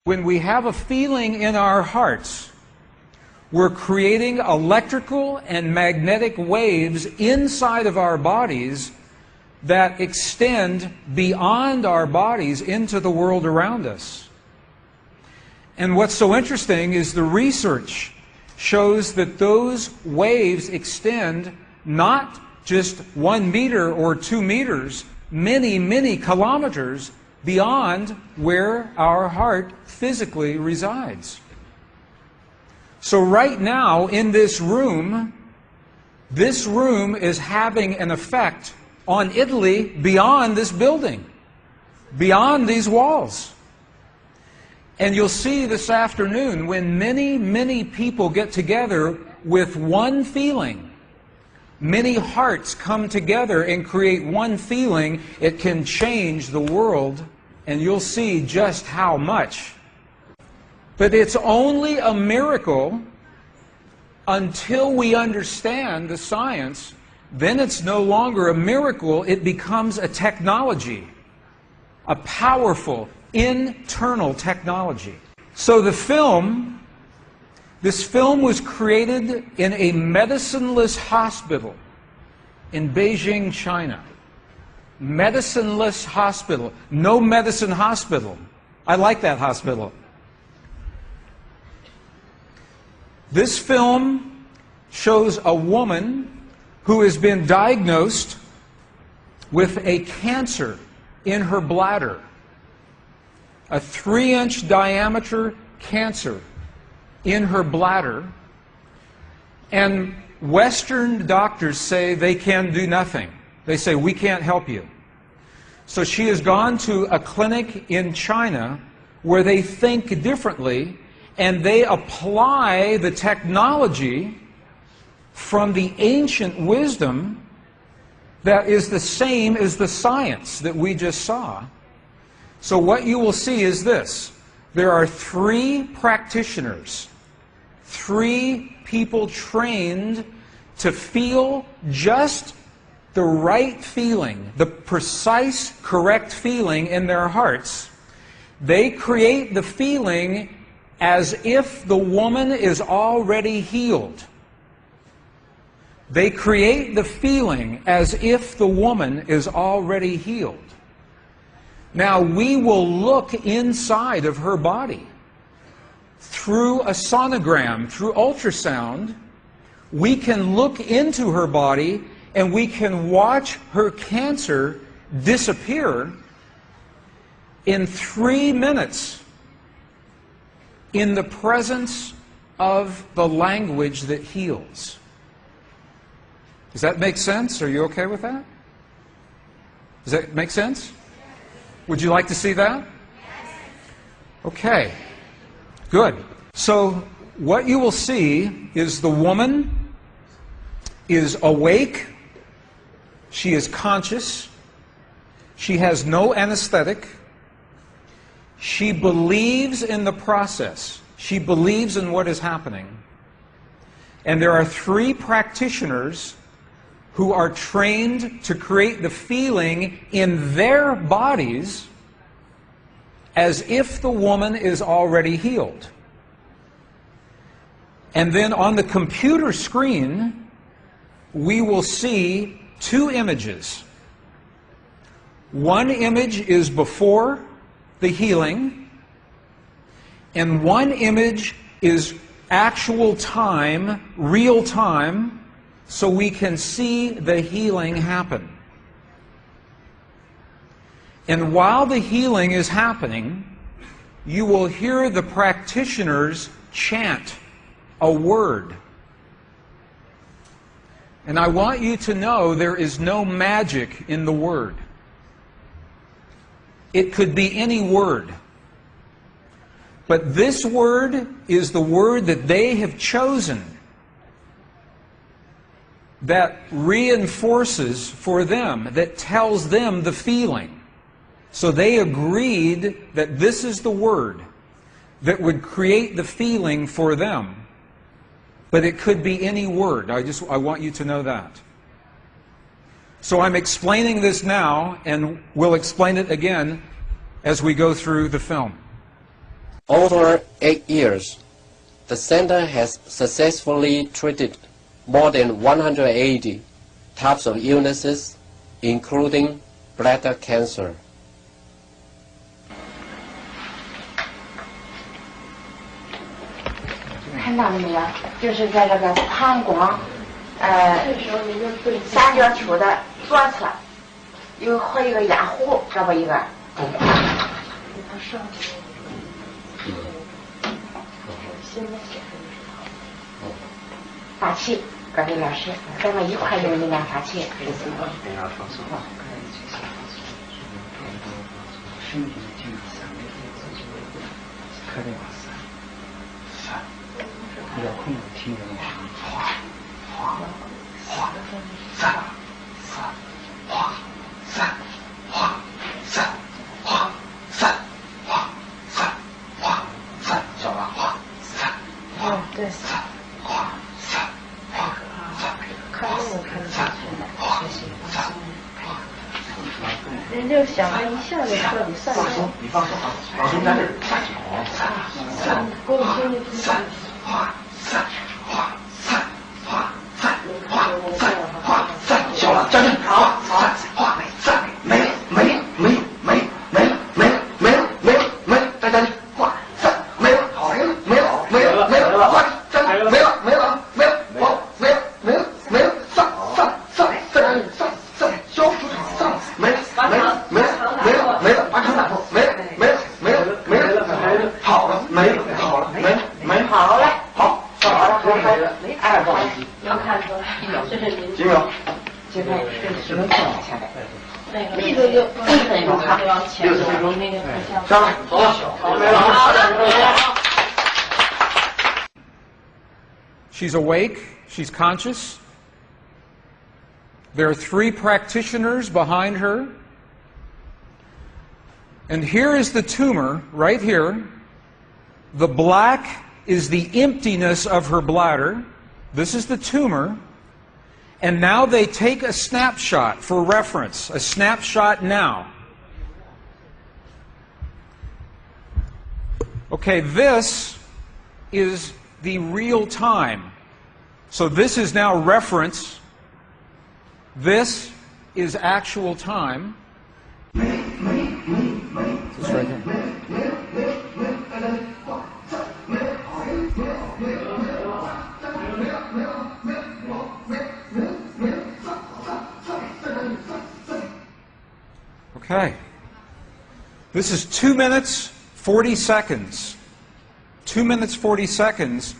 When we have a feeling in our hearts, we're creating electrical and magnetic waves inside of our bodies that extend beyond our bodies into the world around us. And what's so interesting is the research shows that those waves extend not just 1 meter or 2 meters, many, many kilometers beyond where our heart physically resides. So right now in this room is having an effect on Italy beyond this building, beyond these walls. And you'll see this afternoon when many, many people get together with one feeling, many hearts come together and create one feeling, it can change the world, and you'll see just how much. But it's only a miracle until we understand the science. Then it's no longer a miracle, it becomes a technology, a powerful internal technology. So this film was created in a medicineless hospital in Beijing, China. Medicineless hospital, no medicine hospital. I like that hospital. This film shows a woman who has been diagnosed with a cancer in her bladder, a 3-inch diameter cancer in her bladder, and Western doctors say they can do nothing. They say, we can't help you. So she has gone to a clinic in China where they think differently, and they apply the technology from the ancient wisdom that is the same as the science that we just saw. So what you will see is this. There are 3 practitioners, 3 people trained to feel just the right feeling, the precise, correct feeling in their hearts. They create the feeling as if the woman is already healed. They create the feeling as if the woman is already healed. Now, we will look inside of her body through a sonogram, through ultrasound. We can look into her body and we can watch her cancer disappear in 3 minutes in the presence of the language that heals. Does that make sense? Are you okay with that? Does that make sense? Would you like to see that? Okay, good. So what you will see is the woman is awake, she is conscious, she has no anesthetic, she believes in the process, she believes in what is happening. And there are 3 practitioners who are trained to create the feeling in their bodies as if the woman is already healed. And then on the computer screen, we will see 2 images. One image is before the healing, and one image is actual time, real time, so we can see the healing happen. And while the healing is happening, you will hear the practitioners chant a word. And I want you to know there is no magic in the word. It could be any word. But this word is the word that they have chosen that reinforces for them, that tells them the feeling. So they agreed that this is the word that would create the feeling for them. But it could be any word. I want you to know that. So I'm explaining this now, and we'll explain it again as we go through the film. Over 8 years, the center has successfully treated more than 180 types of illnesses, including bladder cancer. 看到了没有？就是在这个膀胱三角球的左侧有和一个压壶，这么一个。发气，各位老师，咱们一块用力量发气。身体的静3个3、3，要控制听人的声音，哗哗哗，3、3，哗3，哗3，哗3，哗3，哗3，晓得吧？哗3，哗对3，哗3，哗3，看那个看得下去的，哗3。人就想了一下就彻底散了。放松，你放松啊！老师在这儿3，给我听听听。哗3，哗3，哗3，哗3，哗3，小了，站正，好，3，哗3，没了，没了，没了，没了，没了，没了，没了，没了，没了，再站正，哗3，没了，好，没了，没了，没了，没了，哗站正，没了，没了，没了，好，没了，没了，没了，3，再站正，3，消除3，没了。没了，完成打破，没了，好了，没了，好了，没好了，好，好了，好了，2个，能看出来，这是您几秒？现在10分钟下来，力度就1分钟看，60分钟，上来，走了，好了。She's awake, she's conscious. There are 3 practitioners behind her. And here is the tumor, right here. The black is the emptiness of her bladder. This is the tumor. And now they take a snapshot for reference, a snapshot now. Okay, this is the real time. So this is now reference. This is actual time. This right here. Okay. This is 2 minutes, 40 seconds. 2 minutes, 40 seconds.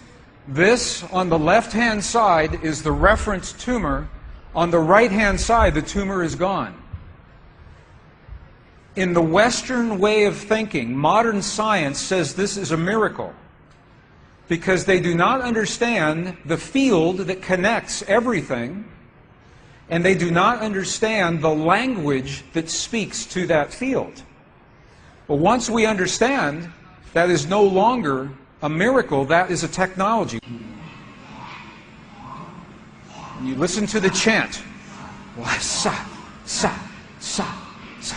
This, on the left-hand side, is the reference tumor. On the right-hand side, the tumor is gone. In the Western way of thinking, modern science says this is a miracle because they do not understand the field that connects everything, and they do not understand the language that speaks to that field. But once we understand, that is no longer a miracle, that is a technology. You listen to the chant. Sa, sa, sa, sa.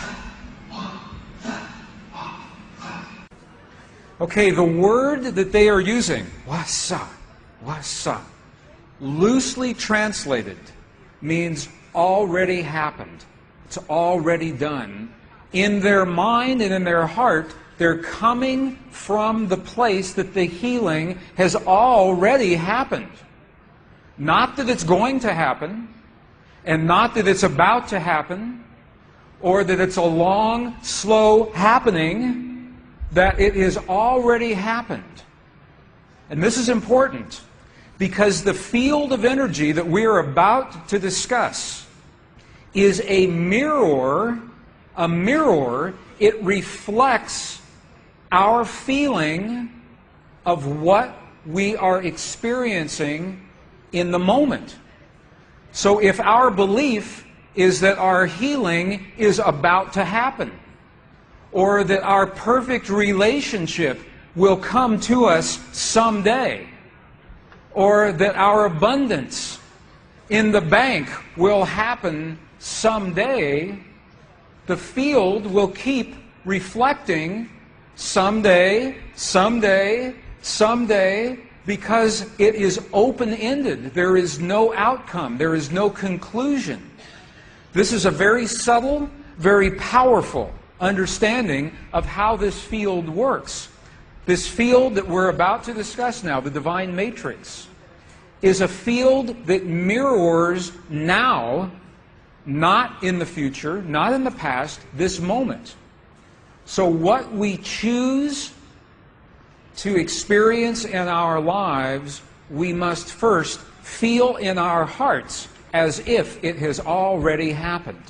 Okay, the word that they are using, wasa, wasa, loosely translated, means already happened. It's already done. In their mind and in their heart, they're coming from the place that the healing has already happened. Not that it's going to happen, and not that it's about to happen, or that it's a long, slow happening, that it has already happened. And this is important, because the field of energy that we are about to discuss is a mirror. A mirror, it reflects our feeling of what we are experiencing in the moment. So if our belief is that our healing is about to happen, or that our perfect relationship will come to us someday, or that our abundance in the bank will happen someday, the field will keep reflecting someday, someday, someday, because it is open-ended. There is no outcome. There is no conclusion. This is a very subtle, very powerful understanding of how this field works. This field that we're about to discuss now, the divine matrix, is a field that mirrors now, not in the future, not in the past, this moment. So what we choose to experience in our lives, we must first feel in our hearts as if it has already happened.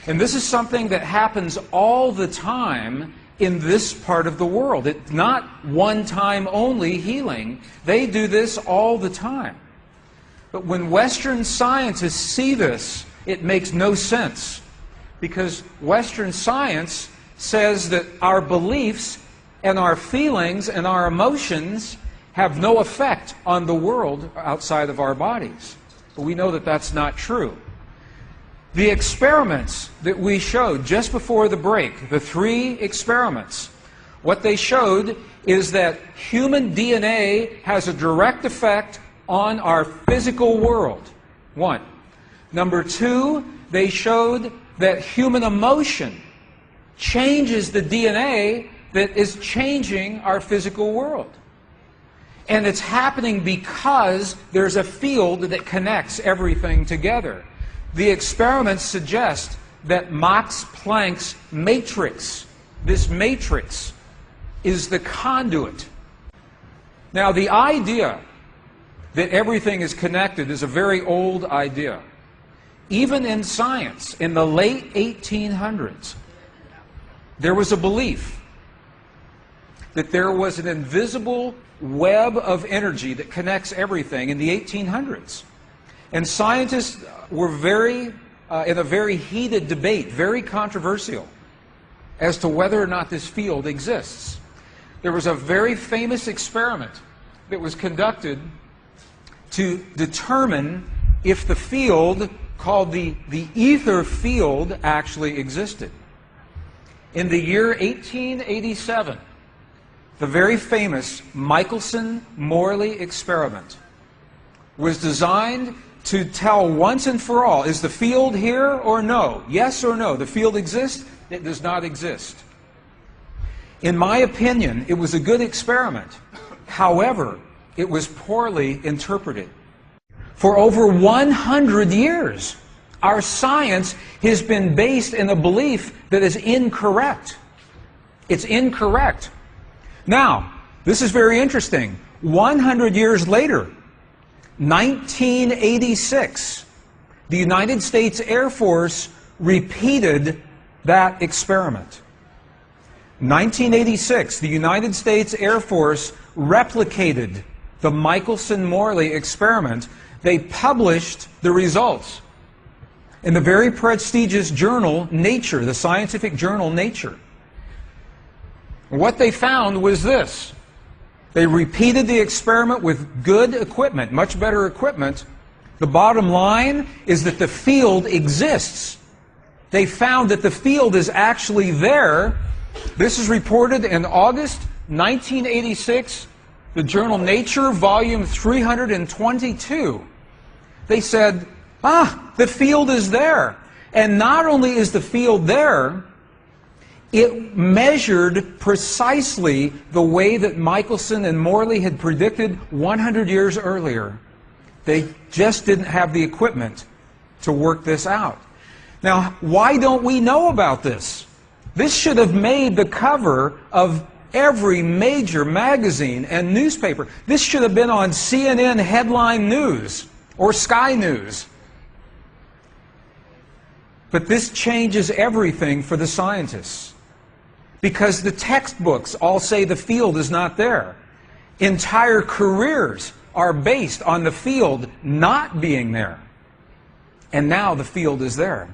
And this is something that happens all the time in this part of the world. It's not one-time only healing. They do this all the time. But when Western scientists see this, it makes no sense. Because Western science says that our beliefs and our feelings and our emotions have no effect on the world outside of our bodies. But we know that that's not true. The experiments that we showed just before the break, the 3 experiments, what they showed is that human DNA has a direct effect on our physical world. 1. Number 2, they showed that human emotion changes the DNA that is changing our physical world. And it's happening because there's a field that connects everything together. The experiments suggest that Max Planck's matrix, this matrix, is the conduit. Now, the idea that everything is connected is a very old idea. Even in science, in the late 1800s, there was a belief that there was an invisible web of energy that connects everything in the 1800s. And scientists were in a very heated debate, very controversial, as to whether or not this field exists. There was a very famous experiment that was conducted to determine if the field called the ether field actually existed. In the year 1887, the very famous Michelson-Morley experiment was designed to tell once and for all, is the field here or no? Yes or no? The field exists? It does not exist. In my opinion, it was a good experiment. However, it was poorly interpreted. For over 100 years, our science has been based in a belief that is incorrect. It's incorrect. Now, this is very interesting. 100 years later, 1986, the United States Air Force repeated that experiment. 1986, the United States Air Force replicated the Michelson-Morley experiment. They published the results in the very prestigious journal Nature, the scientific journal Nature. What they found was this. They repeated the experiment with good equipment, much better equipment. The bottom line is that the field exists. They found that the field is actually there. This is reported in August 1986, the journal Nature, volume 322. They said, the field is there. And not only is the field there, it measured precisely the way that Michelson and Morley had predicted 100 years earlier. They just didn't have the equipment to work this out. Now, why don't we know about this? This should have made the cover of every major magazine and newspaper. This should have been on CNN headline news or Sky News. But this changes everything for the scientists. Because the textbooks all say the field is not there. Entire careers are based on the field not being there. And now the field is there.